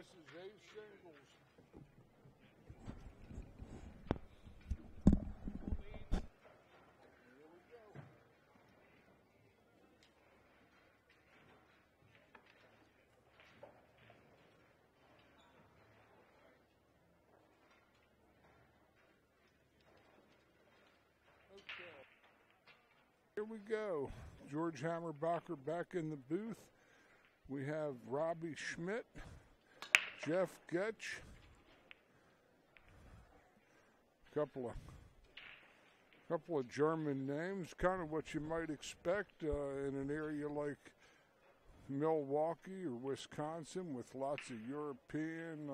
This is Ace Shingles. Here we go. Okay. Here we go. George Hammerbacher back in the booth. We have Robbie Schmidt, Jeff Goetsch, couple of German names, kind of what you might expect in an area like Milwaukee or Wisconsin, with lots of European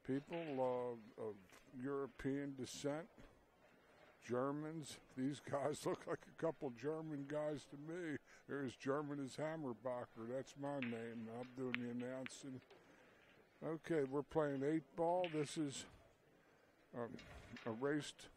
people of European descent. Germans. These guys look like a couple German guys to me. They're as German as Hammerbacher. That's my name. I'm doing the announcing. Okay, we're playing 8-ball. This is erased.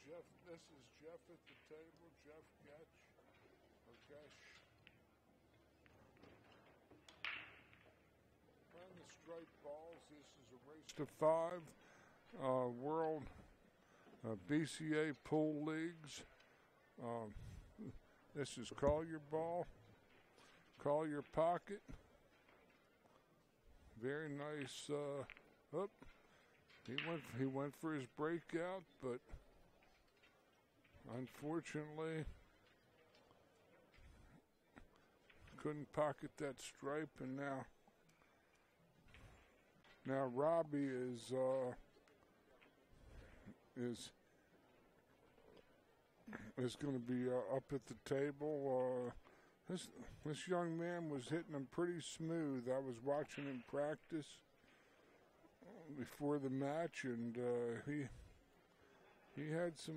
Jeff, this is Jeff at the table, Jeff Goetsch, or Goetsch. Playing the striped balls, this is a race to 5 World BCAPL leagues. This is call your ball, call your pocket. Very nice. He went for his breakout, but unfortunately couldn't pocket that stripe, and now Robbie is going to be up at the table. This young man was hitting him pretty smooth. I was watching him practice before the match, and he has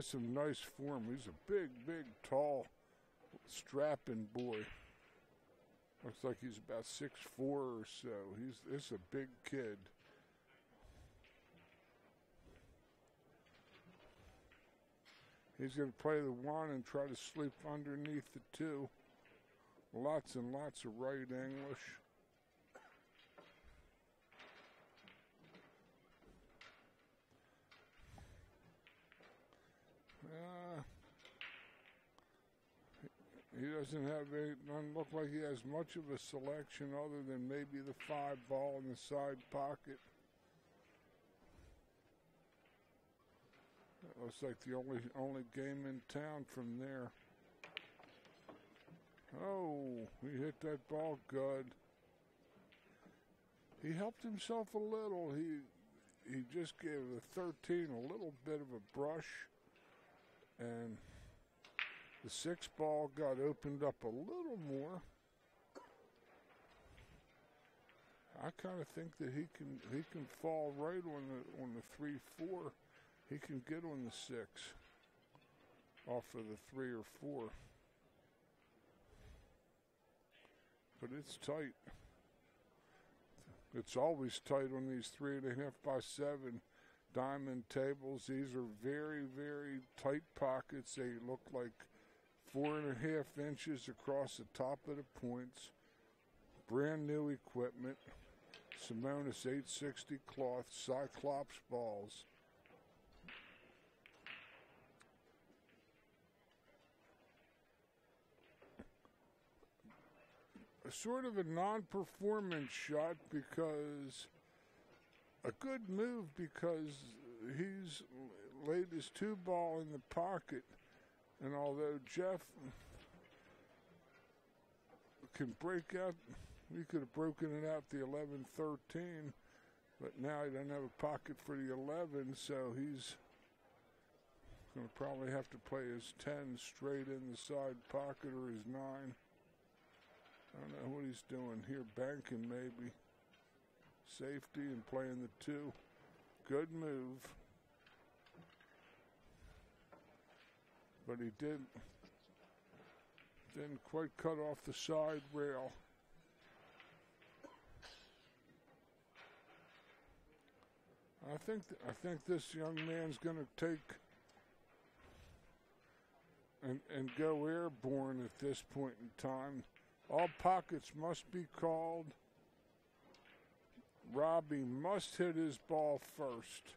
some nice form. He's a big, tall, strapping boy. Looks like he's about 6'4" or so. This is a big kid. He's going to play the 1 and try to sleep underneath the 2. Lots and lots of right English. He doesn't look like he has much of a selection other than maybe the 5-ball in the side pocket. That looks like the only game in town from there. Oh, he hit that ball good. He helped himself a little. He just gave the 13 a little bit of a brush, and the 6-ball got opened up a little more. I kind of think that he can fall right on the 3-4. He can get on the 6 off of the 3 or 4. But it's tight. It's always tight on these 3.5 by 7 diamond tables. These are very, very tight pockets. They look like 4.5 inches across the top of the points. Brand new equipment. Simonis 860 cloth, Cyclops balls. Sort of a non-performance shot, because a good move, because he's laid his 2-ball in the pocket, and although Jeff can break out, he could have broken it out the 11-13, but now he doesn't have a pocket for the 11, so Going to probably have to play his 10 straight in the side pocket or his 9. I don't know what he's doing here. Banking maybe. Safety and playing the 2. Good move. But he didn't quite cut off the side rail. I think this young man's going to take and go airborne at this point in time. All pockets must be called. Robbie must hit his ball first.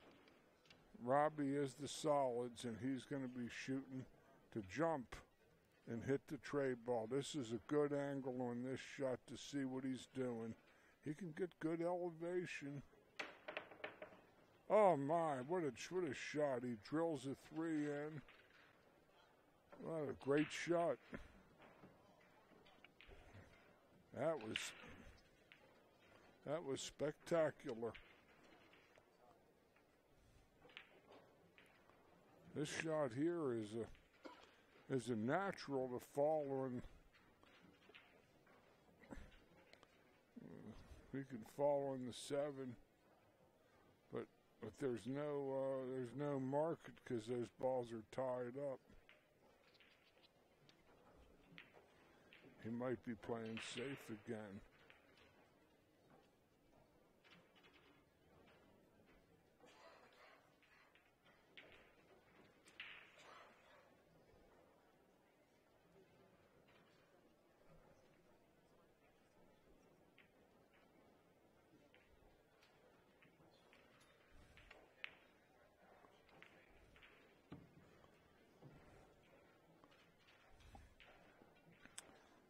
Robbie is the solids, and he's going to be shooting to jump and hit the tray ball. This is a good angle on this shot to see what he's doing. He can get good elevation. Oh my, what a shot. He drills a 3 in. What a great shot. That was spectacular. This shot here is a natural to fall on. He can fall on the 7, but there's no market because those balls are tied up. He might be playing safe again.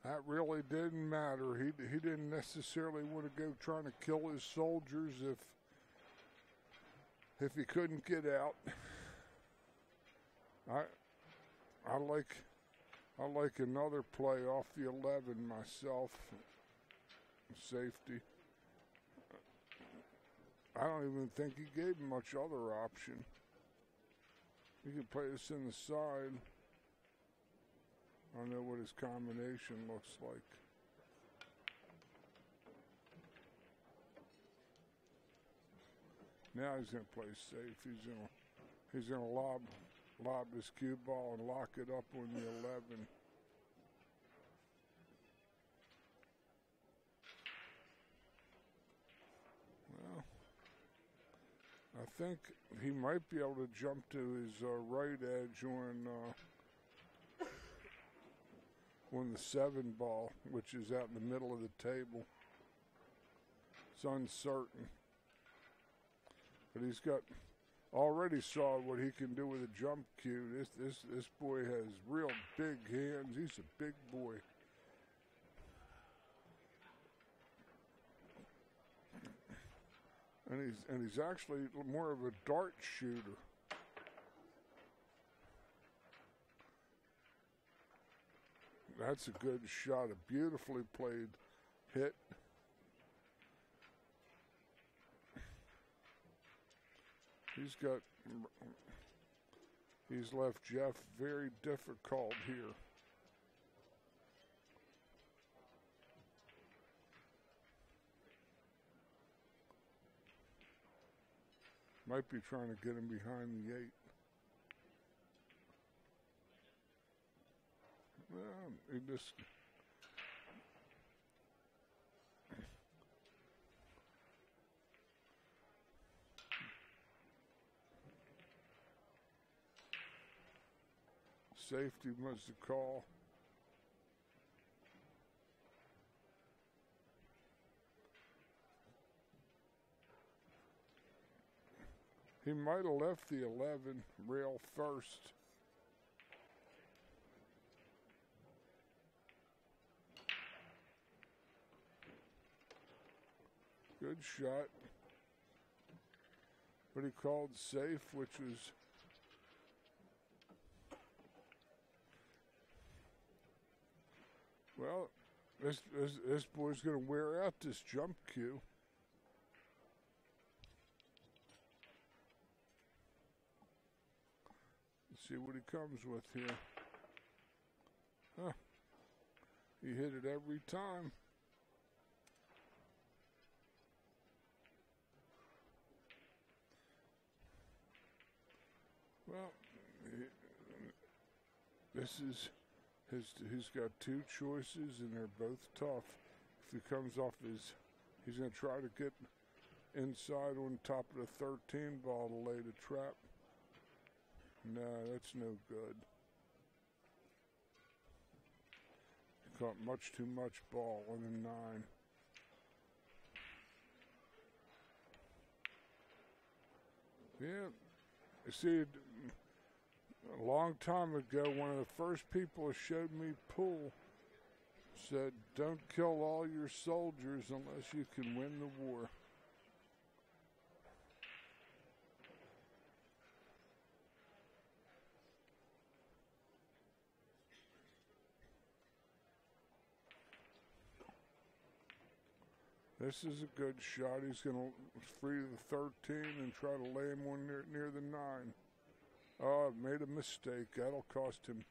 That really didn't matter. He didn't necessarily want to go trying to kill his soldiers if he couldn't get out. I like another play off the 11 myself. Safety. I don't even think he gave him much other option. He could play this in the side. I don't know what his combination looks like. Now he's going to play safe. He's going to lob his cue ball and lock it up on the 11. Well, I think he might be able to jump to his right edge on the 7 ball, which is out in the middle of the table. It's uncertain. But he's already saw what he can do with a jump cue. This boy has real big hands. He's a big boy. And he's actually more of a dart shooter. That's a good shot, a beautifully played hit. He's left Jeff very difficult here. Might be trying to get him behind the 8. Well, he just safety was the call. He might have left the 11 rail first. Good shot. But he called safe, which was well, this boy's going to wear out this jump cue. Let's see what he comes with here. Huh. He hit it every time. Well, he's got two choices, and they're both tough. If he comes off he's going to try to get inside on top of the 13 ball to lay the trap. No, that's no good. He caught much too much ball on a 9. Yeah, you see, a long time ago, one of the first people who showed me pool said, "Don't kill all your soldiers unless you can win the war." This is a good shot. He's going to free the 13 and try to lay him one near the 9. Oh, made a mistake. That'll cost him.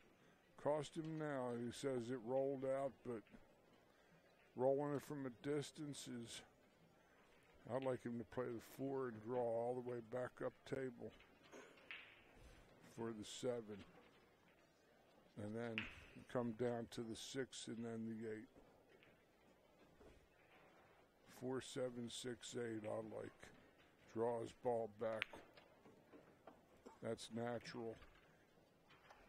Cost him now. He says it rolled out, but rolling it from a distance is... I'd like him to play the 4 and draw all the way back up table for the 7. And then come down to the 6 and then the 8. 4, 7, 6, 8, I like. Draw his ball back. That's natural.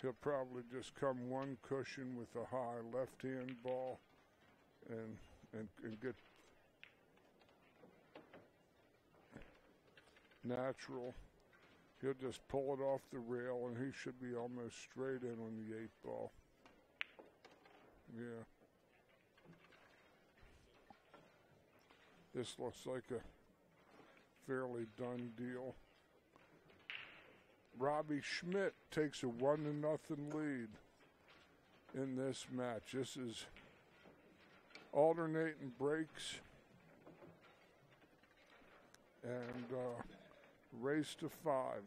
He'll probably just come one cushion with a high left-hand ball and get natural. He'll just pull it off the rail, and he should be almost straight in on the 8 ball. Yeah. This looks like a fairly done deal. Robbie Schmidt takes a 1-0 lead in this match. This is alternating breaks and race to 5.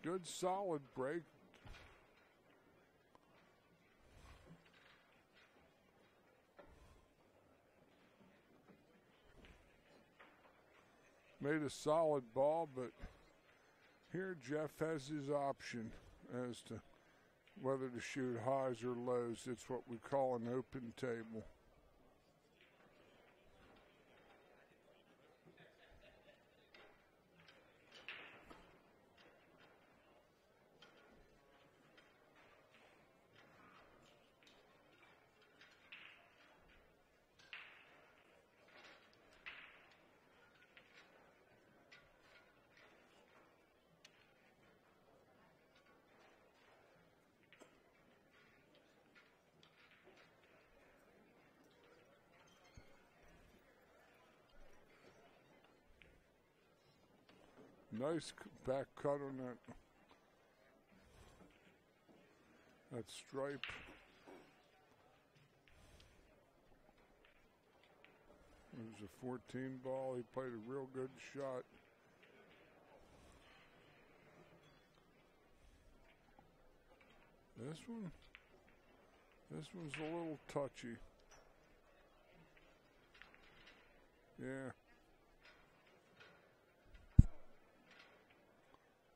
Good solid break. Made a solid ball, but here Jeff has his option as to whether to shoot highs or lows. It's what we call an open table. Nice back cut on that stripe. It was a 14 ball. He played a real good shot. This one's a little touchy. Yeah.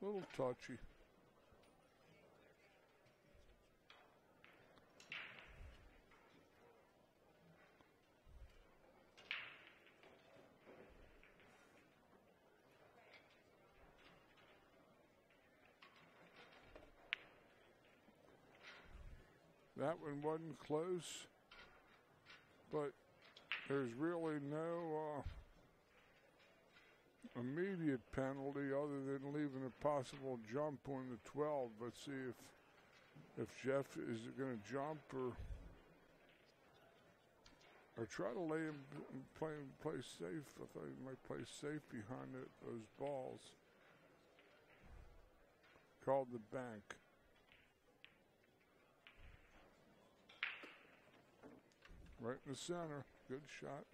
A little touchy. That one wasn't close, but there's really no immediate penalty other than leaving a possible jump on the 12. Let's see if Jeff is going to jump or try to lay him play safe. I thought he might play safe behind those balls. Called the bank. Right in the center. Good shot.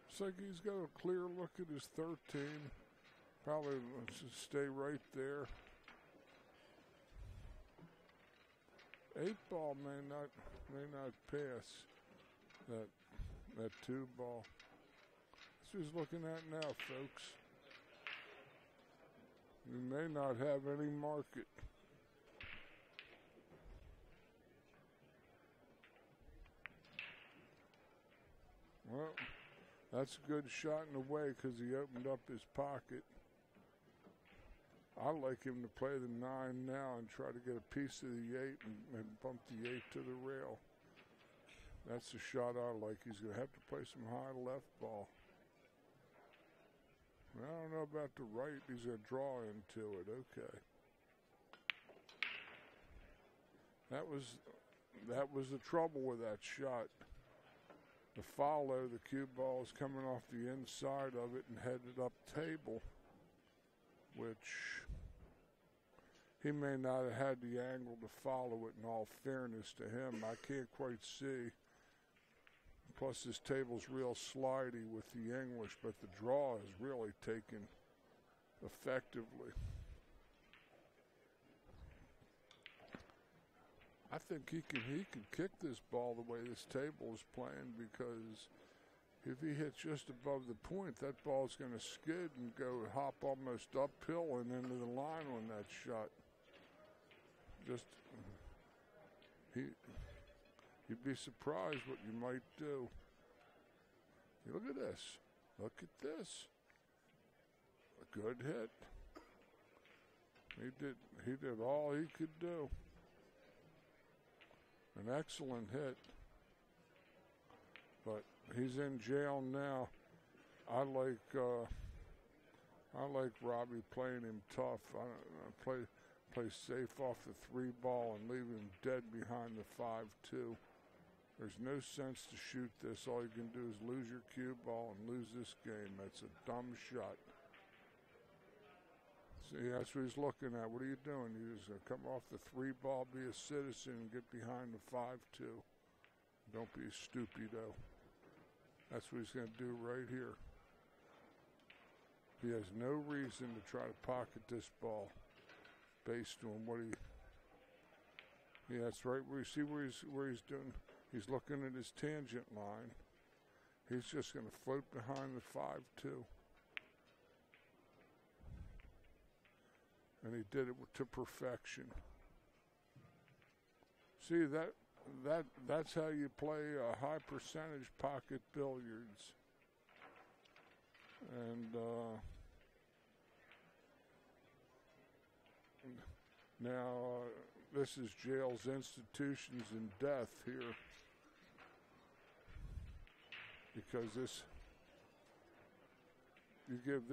Looks like he's got a clear look at his 13. Probably wants to stay right there. 8 ball may not pass that 2 ball. That's what he's looking at now, folks. We may not have any market. Well, that's a good shot in the way because he opened up his pocket. I'd like him to play the 9 now and try to get a piece of the 8 and bump the 8 to the rail. That's the shot I like. He's going to have to play some high left ball. I don't know about the right. He's going to draw into it. Okay. That was the trouble with that shot. The follow, the cue ball is coming off the inside of it and headed up table, which he may not have had the angle to follow it in all fairness to him. I can't quite see. Plus this table's real slidey with the English, but the draw is really taken effectively. I think he can kick this ball the way this table is playing, because if he hits just above the point, that ball's going to skid and go hop almost uphill and into the line on that shot. Just you'd be surprised what you might do. Look at this. Look at this. A good hit. He did all he could do. An excellent hit. But he's in jail now. I like Robbie playing him tough. I play safe off the 3 ball and leave him dead behind the 5-2. There's no sense to shoot this. All you can do is lose your cue ball and lose this game. That's a dumb shot. See, that's what he's looking at. What are you doing? You're just going to come off the 3 ball, be a citizen, and get behind the 5-2. Don't be a stupido. That's what he's going to do right here. He has no reason to try to pocket this ball based on what he... Yeah, that's right. Where you see where he's doing... He's looking at his tangent line. He's just going to float behind the 5-2. And he did it to perfection. See, that's how you play high percentage pocket billiards. And now this is jails, institutions, and death here. Because you give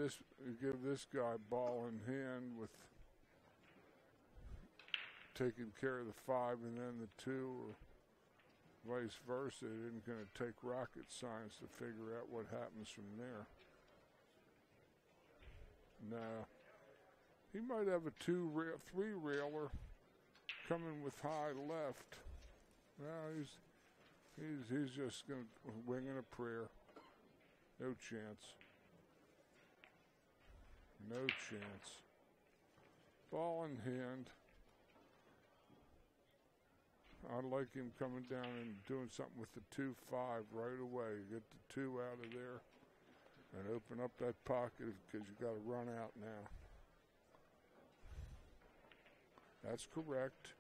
this guy ball in hand with taking care of the 5 and then the 2, or vice versa. It isn't going to take rocket science to figure out what happens from there. No, he might have a 3 railer coming with high left. No, He's just going to wing in a prayer. No chance. No chance. Ball in hand. I like him coming down and doing something with the 2-5 right away. Get the 2 out of there and open up that pocket because you got to run out now. That's correct.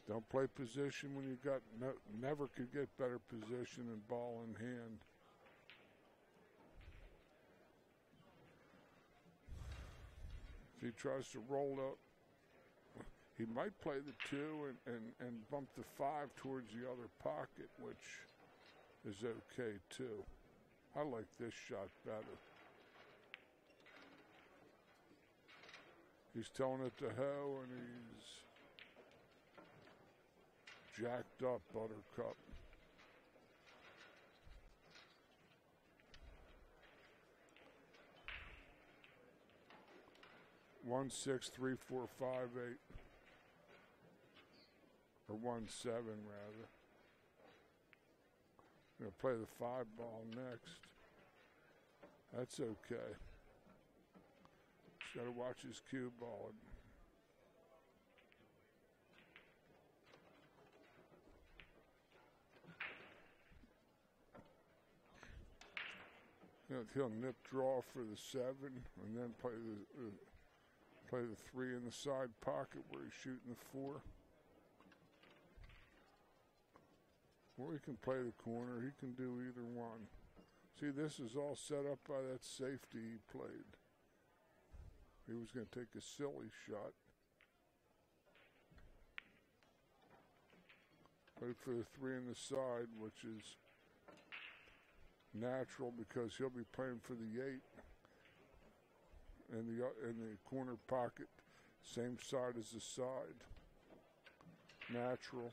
Don't play position when you got never could get better position and ball in hand. If he tries to roll up, he might play the 2 and bump the 5 towards the other pocket, which is okay too. I like this shot better. He's telling it to Ho, and he's jacked up Buttercup. One 6 3 4 5 8, or 1 7 rather. Gonna play the 5 ball next. That's okay. Just gotta watch his cue ball. He'll nip draw for the 7 and then play the 3 in the side pocket where he's shooting the 4. Or he can play the corner. He can do either one. See, this is all set up by that safety he played. He was going to take a silly shot. Wait for the 3 in the side, which is natural because he'll be playing for the 8 in the corner pocket, same side as the side. Natural.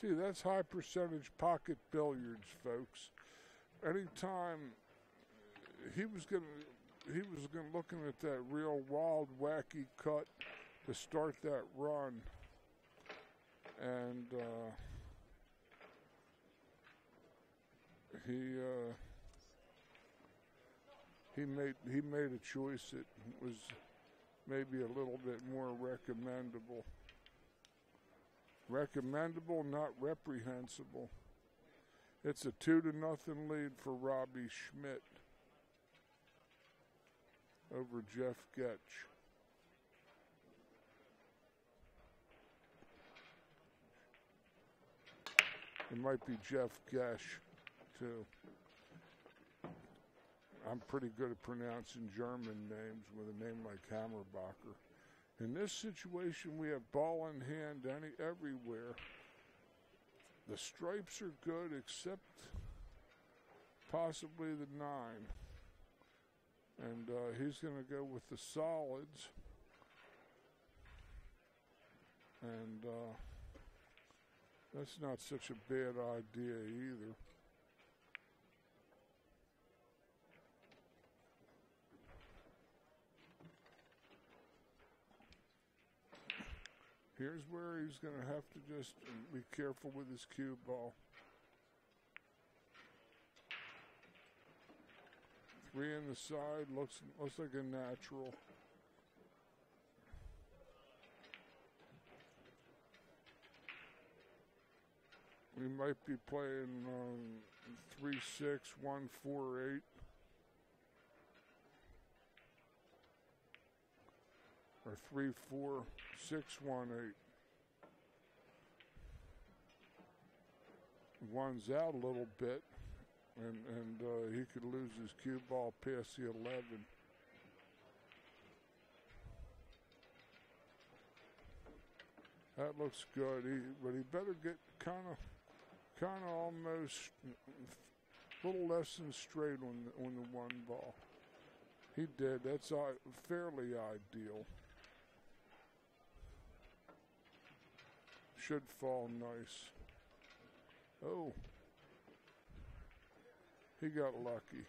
See, that's high percentage pocket billiards, folks. Anytime he was looking at that real wild, wacky cut to start that run, and he made a choice that was maybe a little bit more recommendable. Recommendable, not reprehensible. It's a 2-0 lead for Robbie Schmidt over Jeff Goetsch. It might be Jeff Goetsch, too. I'm pretty good at pronouncing German names with a name like Hammerbacher. In this situation, we have ball in hand everywhere. The stripes are good, except possibly the 9. And he's going to go with the solids. And that's not such a bad idea either. Here's where he's going to have to just be careful with his cue ball. 3 in the side looks like a natural. We might be playing 3-6, 1-4-8. Or 3-4, 6-1-8. One's out a little bit, and he could lose his cue ball past the 11. That looks good, but he better get kind of almost a little less than straight on the 1 ball. He did. That's fairly ideal. Should fall nice. Oh, he got lucky.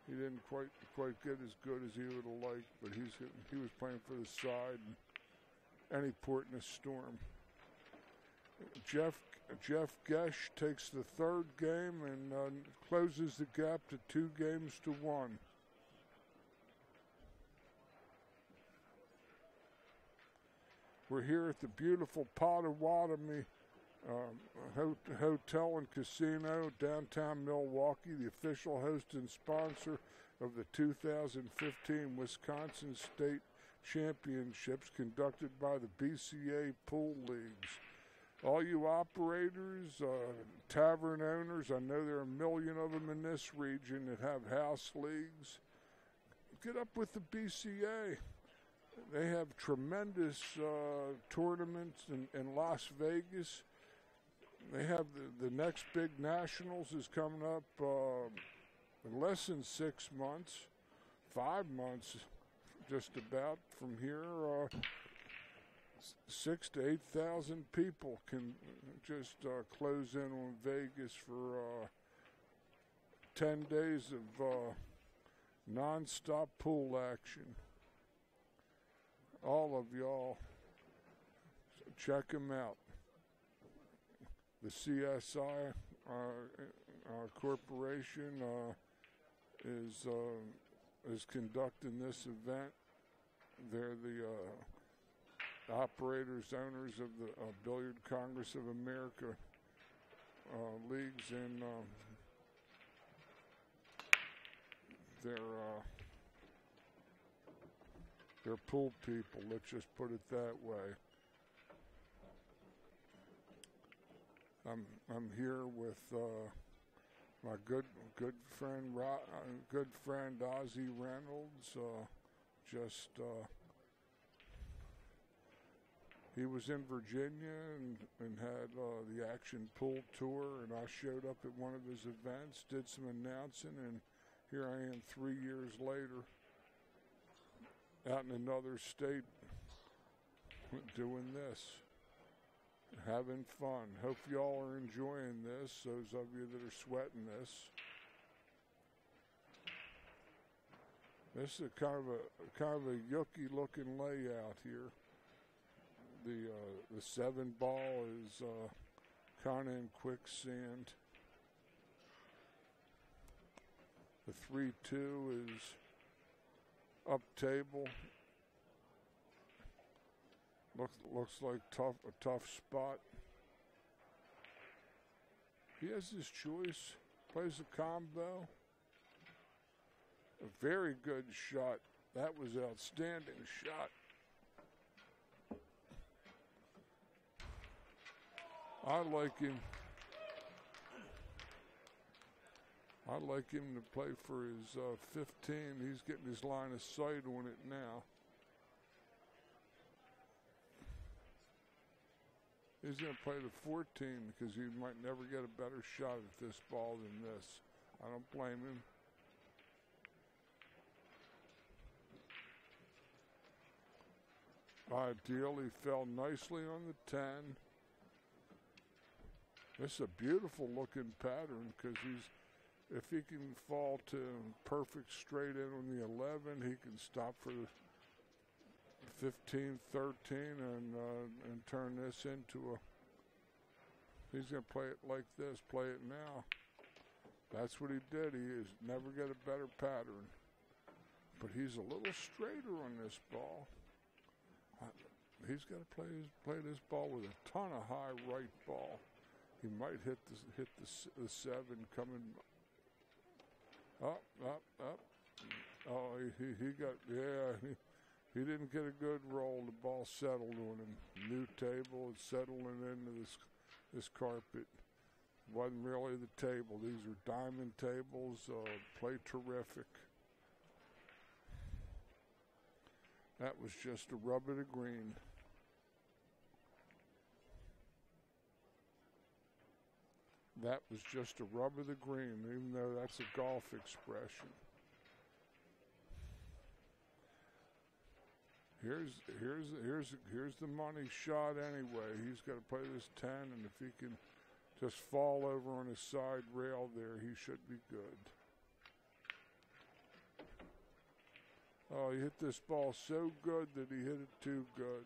He didn't quite get as good as he would have liked, but he was playing for the side, and any port in a storm. Jeff Goetsch takes the 3rd game and closes the gap to 2 games to 1. We're here at the beautiful Potawatomi Hotel and Casino, downtown Milwaukee, the official host and sponsor of the 2015 Wisconsin State Championships conducted by the BCA Pool Leagues. All you operators, tavern owners, I know there are a million of them in this region that have house leagues. Get up with the BCA. They have tremendous tournaments in Las Vegas. They have the next big nationals is coming up in less than 6 months, 5 months just about from here. 6,000 to 8,000 people can just close in on Vegas for 10 days of non-stop pool action. All of y'all, check them out. The CSI Corporation is conducting this event. They're the operators, owners of the Billiard Congress of America leagues, and they're pool people. Let's just put it that way. I'm here with my good friend Ozzie Reynolds. He was in Virginia and had the Action Pool Tour, and I showed up at one of his events, did some announcing, and here I am 3 years later out in another state doing this, having fun. Hope y'all are enjoying this, those of you that are sweating this. This is kind of a yucky looking layout here. The 7-ball is kind of in quicksand. The 3-2 is up table. Looks like a tough spot. He has his choice. Plays a combo. A very good shot. That was an outstanding shot. I like him to play for his 15. He's getting his line of sight on it now. He's going to play the 14 because he might never get a better shot at this ball than this. I don't blame him. Ideally fell nicely on the 10. This is a beautiful looking pattern because if he can fall to perfect straight in on the 11, he can stop for the 15, 13 and turn this into he's going to play it like this, play it now. That's what he did. He is never get a better pattern. But he's a little straighter on this ball. He's got to play this ball with a ton of high right ball. He might hit the 7 coming up. Oh, he got, yeah, he didn't get a good roll. The ball settled on him. New table, it's settling into this carpet. Wasn't really the table. These are diamond tables. Play terrific. That was just a rub of the green. That was just a rub of the green, even though that's a golf expression. Here's the money shot anyway. He's got to play this 10, and if he can just fall over on his side rail there, he should be good. Oh, he hit this ball so good that he hit it too good.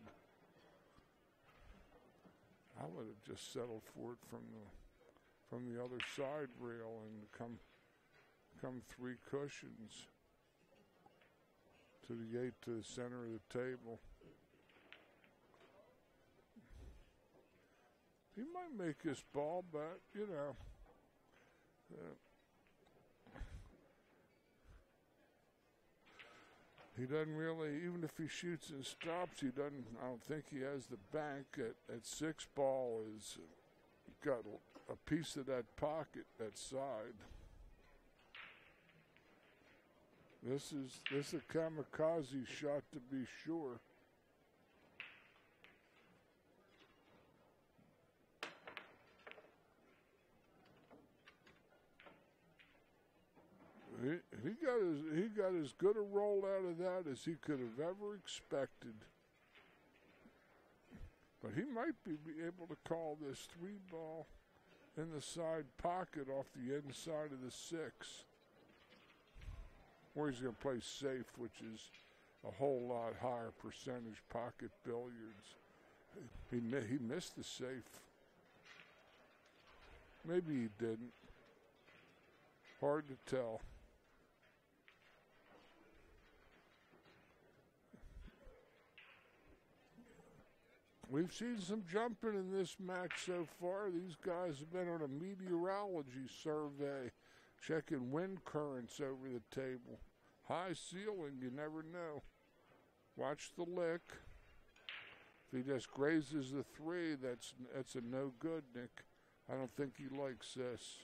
I would have just settled for it from the other side rail and come 3 cushions to the 8 to the center of the table. he might make his ball, but, you know. He doesn't really, even if he shoots and stops, he doesn't, I don't think he has the bank. At 6 ball is got a piece of that pocket, that side. This is a kamikaze shot to be sure. He got as good a roll out of that as he could have ever expected. But he might be able to call this 3 ball in the side pocket off the inside of the 6. Or he's going to play safe, which is a whole lot higher percentage pocket billiards. He missed the safe. Maybe he didn't. Hard to tell. We've seen some jumping in this match so far. These guys have been on a meteorology survey, checking wind currents over the table. High ceiling, you never know. Watch the lick. If he just grazes the 3, that's a no good, Nick. I don't think he likes this.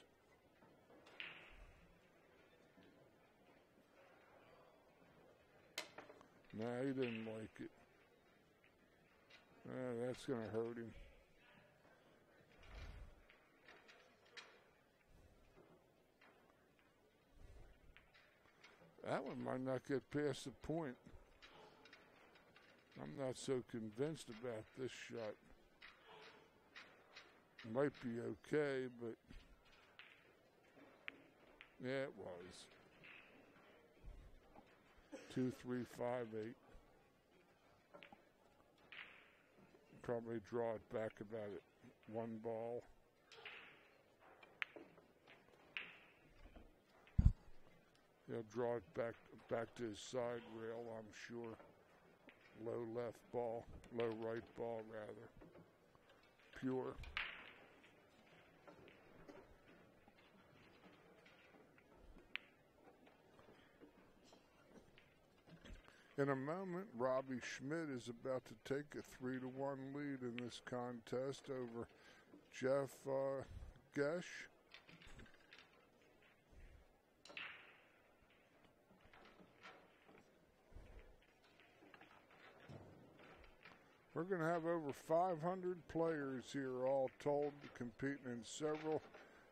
Nah, he didn't like it. That's going to hurt him. That one might not get past the point. I'm not so convinced about this shot. It might be okay, but yeah, it was. 2, 3, 5, 8. Probably draw it back about it. 1 ball. He'll draw it back to his side rail, I'm sure. Low left ball, low right ball rather. Pure. In a moment, Robbie Schmidt is about to take a 3-1 lead in this contest over Jeff Goetsch. We're going to have over 500 players here, all told, competing in several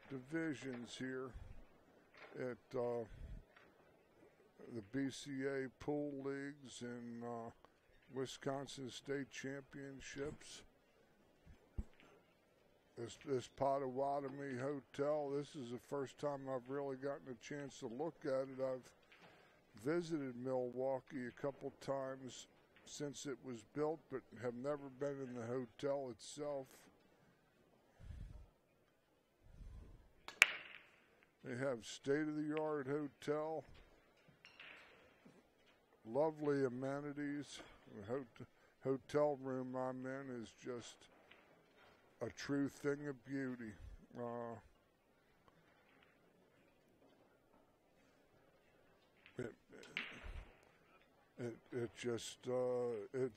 divisions here at the BCAPL pool leagues and Wisconsin State Championships. This Potawatomi Hotel, this is the first time I've really gotten a chance to look at it. I've visited Milwaukee a couple times since it was built, but have never been in the hotel itself. They have state-of-the-art hotel, lovely amenities. The hotel room I'm in is just a true thing of beauty.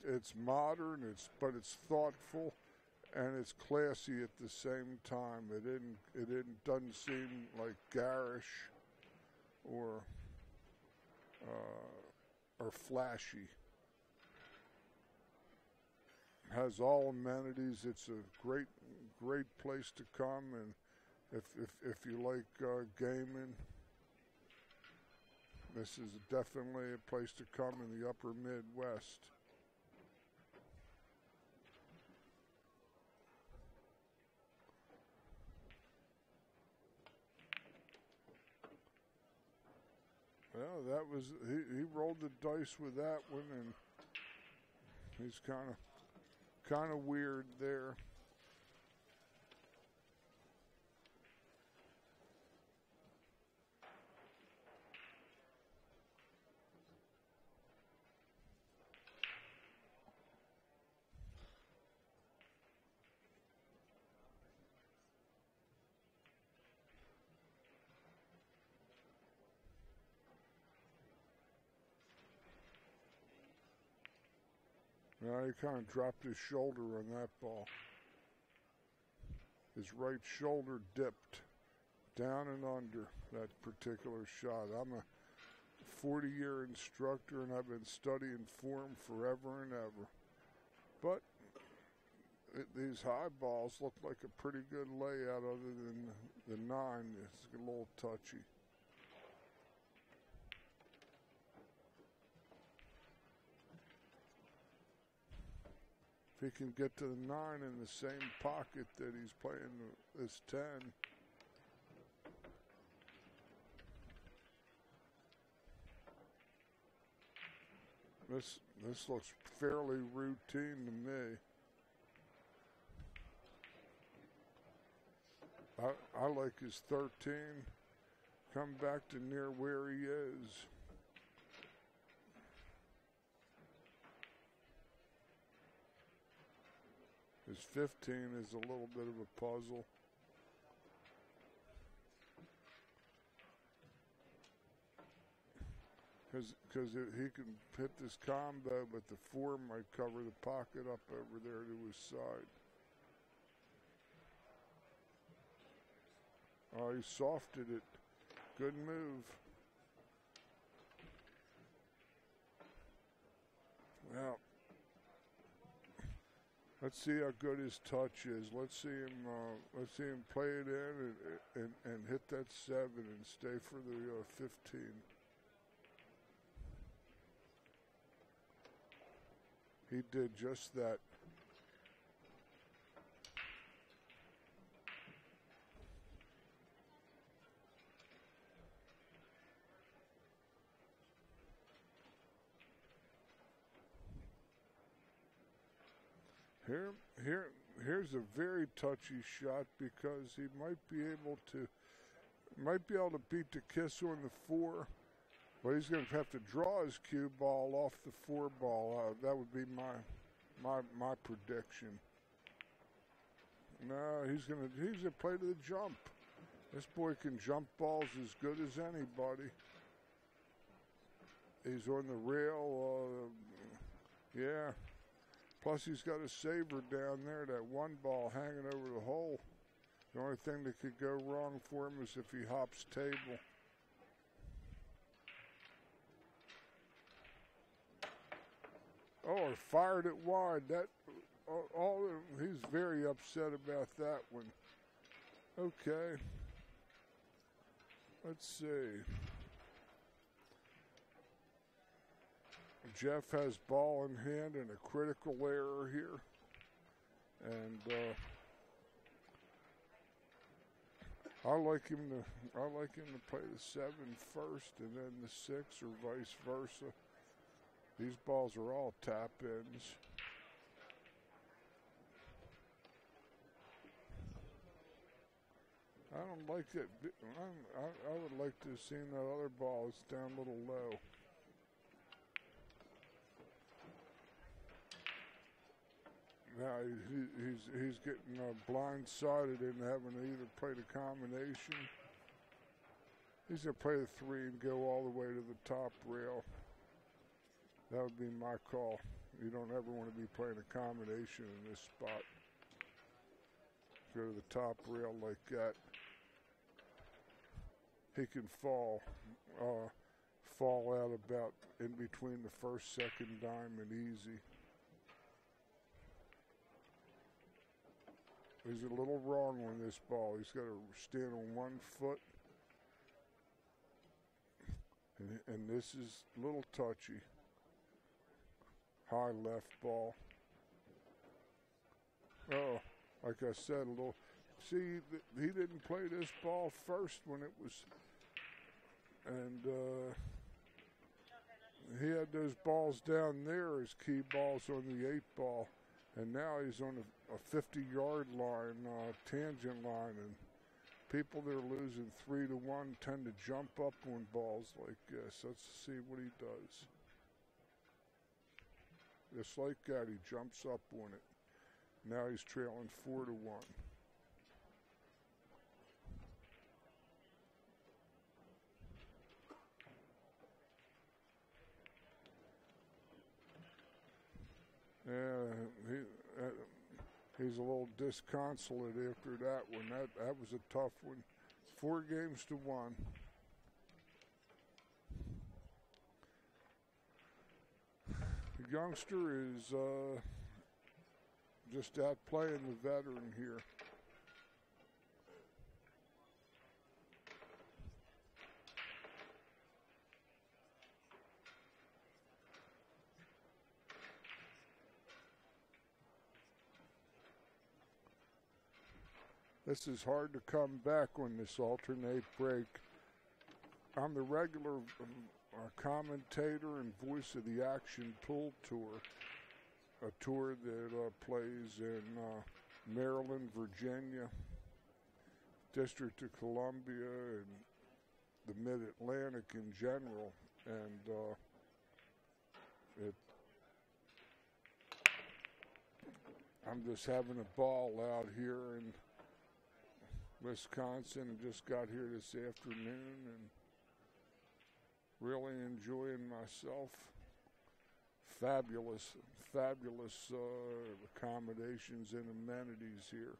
It's modern, but it's thoughtful, and it's classy at the same time. It doesn't seem like garish or flashy. Has all amenities. It's a great place to come, and if you like gaming, this is definitely a place to come in the upper Midwest. Well, that was he rolled the dice with that one, and he's kind of weird there. Now he kind of dropped his shoulder on that ball. His right shoulder dipped down and under that particular shot. I'm a 40-year instructor, and I've been studying form forever and ever. But these high balls look like a pretty good layout other than the 9. It's a little touchy. If he can get to the 9 in the same pocket that he's playing this 10. This looks fairly routine to me. I like his 13. Come back to near where he is. His 15 is a little bit of a puzzle. Because he can hit this combo, but the 4 might cover the pocket up over there to his side. Oh, he softed it. Good move. Well, let's see how good his touch is. Let's see him play it in and hit that 7 and stay for the 15. He did just that. Here's a very touchy shot because he might be able to beat the kiss on the 4, but he's going to have to draw his cue ball off the 4 ball. That would be my prediction. No, he's gonna play to the jump. This boy can jump balls as good as anybody. He's on the rail. Yeah. Plus, he's got a saver down there, that 1 ball hanging over the hole. The only thing that could go wrong for him is if he hops table. Oh, fired it wide. He's very upset about that one. Okay. Let's see. Jeff has ball in hand and a critical error here. And I like him to play the 7 first and then the 6 or vice versa. These balls are all tap ins. I don't like it. I would like to have seen that other ball. It's down a little low. Now he's getting blindsided in having to either play the combination. He's going to play the 3 and go all the way to the top rail. That would be my call. You don't ever want to be playing a combination in this spot. Go to the top rail like that. He can fall out about in between the first, second diamond easy. He's a little wrong on this ball. He's got to stand on 1 foot. And this is a little touchy. High left ball. Oh, like I said, a little. See, he didn't play this ball first when it was. And he had those balls down there as key balls on the 8 ball. And now he's on a 50-yard line, tangent line, and people that are losing 3-1 tend to jump up on balls like this. Let's see what he does. Just like that, he jumps up on it. Now he's trailing 4-1. He's a little disconsolate after that one. That was a tough one. 4-1. The youngster is just out playing the veteran here. This is hard to come back on this alternate break. I'm the regular commentator and voice of the Action Pool Tour, a tour that plays in Maryland, Virginia, District of Columbia, and the Mid-Atlantic in general. And I'm just having a ball out here in Wisconsin, and just got here this afternoon and really enjoying myself. Fabulous accommodations and amenities here.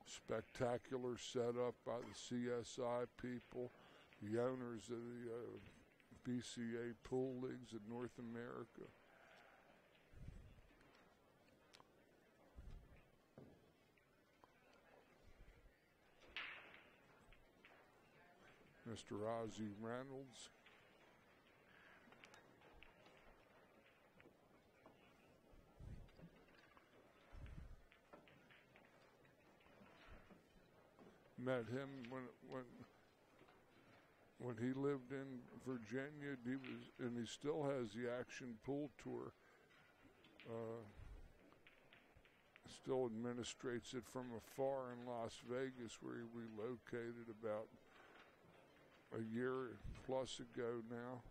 Spectacular setup by the CSI people, the owners of the BCA pool leagues in North America. Mr. Ozzie Reynolds. Met him when he lived in Virginia. He still has the Action Pool Tour. Still administrates it from afar in Las Vegas, where he relocated about a year plus ago now.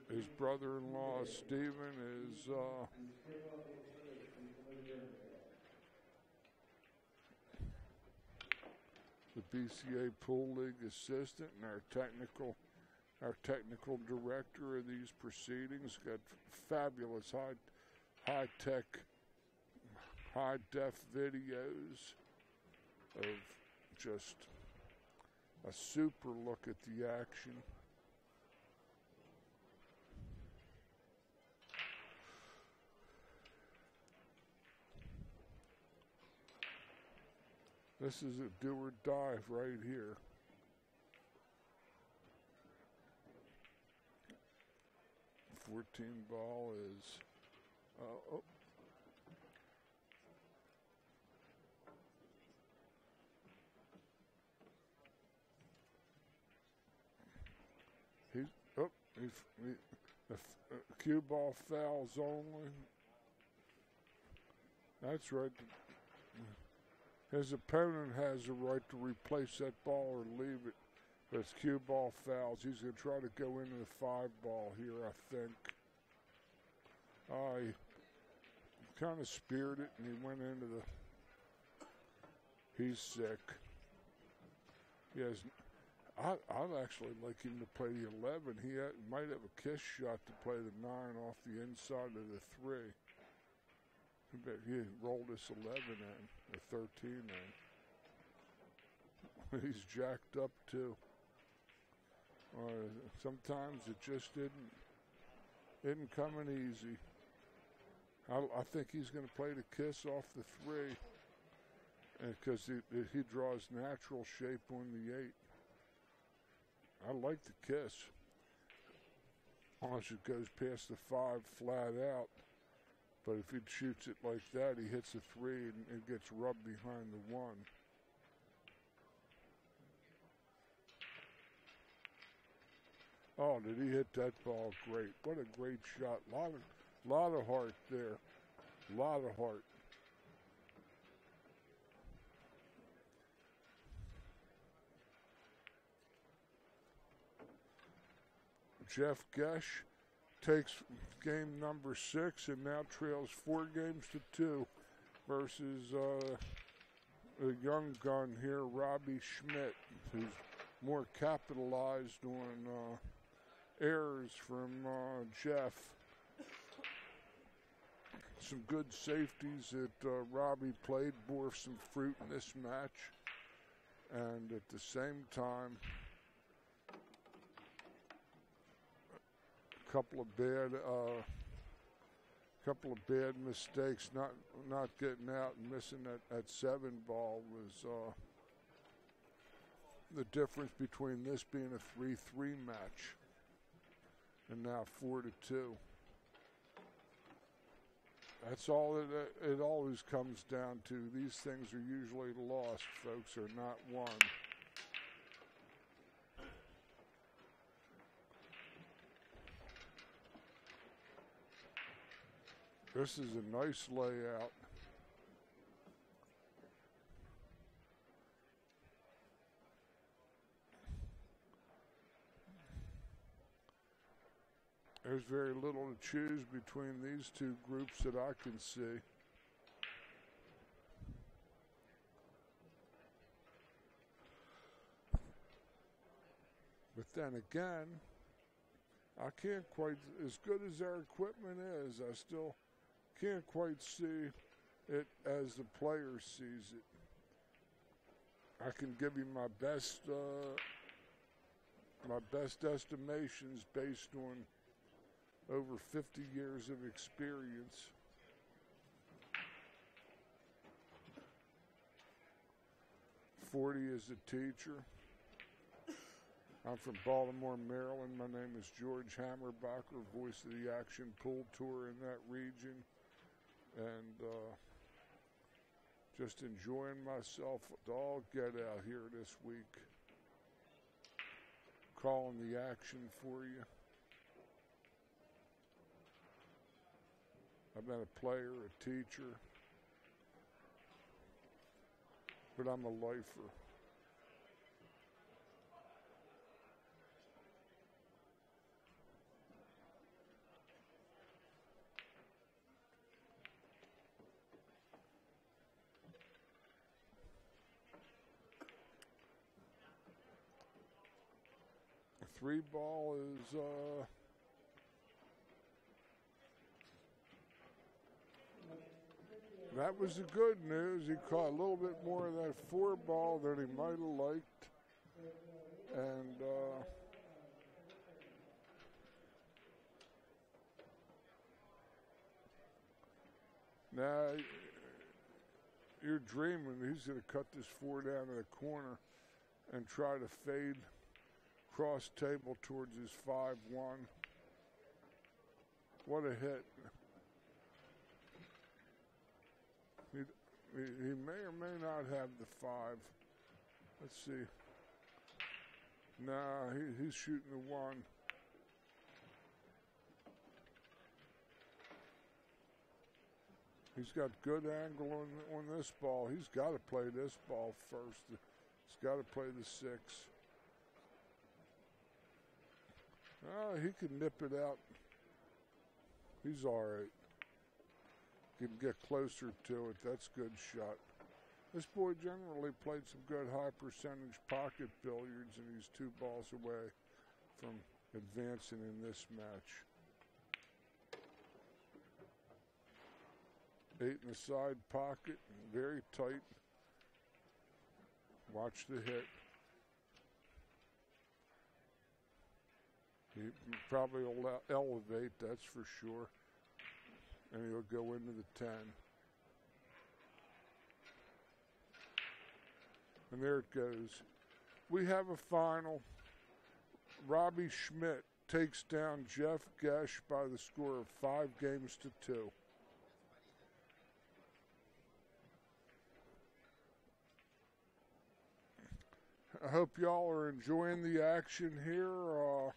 His brother-in-law, Stephen, is the BCA Pool League assistant and our technical director of these proceedings. Got fabulous high-tech, high-def videos of just a super look at the action. This is a do or dive right here. .14 ball is the cue ball fouls only. That's right. His opponent has the right to replace that ball or leave it. But it's cue ball fouls. He's going to try to go into the 5 ball here, I think. He kind of speared it, and he went into the... He's sick. He has... I'd actually like him to play the 11. He might have a kiss shot to play the 9 off the inside of the 3. He rolled this 11 in, or 13 in. He's jacked up too. Sometimes it just isn't coming easy. I think he's going to play the kiss off the 3, because he draws natural shape on the 8. I like the kiss, unless it goes past the 5 flat out. But if he shoots it like that, he hits the 3 and gets rubbed behind the 1. Oh, did he hit that ball great? What a great shot. Lot of heart there. Lot of heart. Jeff Goetsch takes game number 6 and now trails 4-2 versus a young gun here, Robbie Schmidt, who's more capitalized on errors from Jeff. Some good safeties that Robbie played bore some fruit in this match. And at the same time, a couple of bad mistakes, not getting out and missing that 7 ball was the difference between this being a 3-3 match and now 4-2. That's all it always comes down to. These things are usually lost, folks, are not won. This is a nice layout. There's very little to choose between these two groups that I can see. But then again, I can't quite, as good as our equipment is, I still can't quite see it as the player sees it. I can give you my best estimations based on over 50 years of experience. "40 as a teacher. I'm from Baltimore, Maryland. My name is George Hammerbacher, voice of the Action Pool Tour in that region. And just enjoying myself with all get out here this week. Calling the action for you. I've been a player, a teacher, but I'm a lifer. A 3 ball is that was the good news. He caught a little bit more of that 4 ball than he might have liked. And now you're dreaming he's going to cut this 4 down to the corner and try to fade cross table towards his 5-1. What a hit. He may or may not have the 5. Let's see. Nah, he's shooting the 1. He's got good angle on this ball. He's got to play this ball first. He's got to play the 6. He can nip it out. He's all right. Can get closer to it. That's a good shot. This boy generally played some good high percentage pocket billiards, and he's 2 balls away from advancing in this match. 8 in the side pocket, very tight. Watch the hit. He probably will elevate, that's for sure. And he'll go into the 10. And there it goes. We have a final. Robbie Schmidt takes down Jeff Goetsch by the score of 5-2. I hope y'all are enjoying the action here.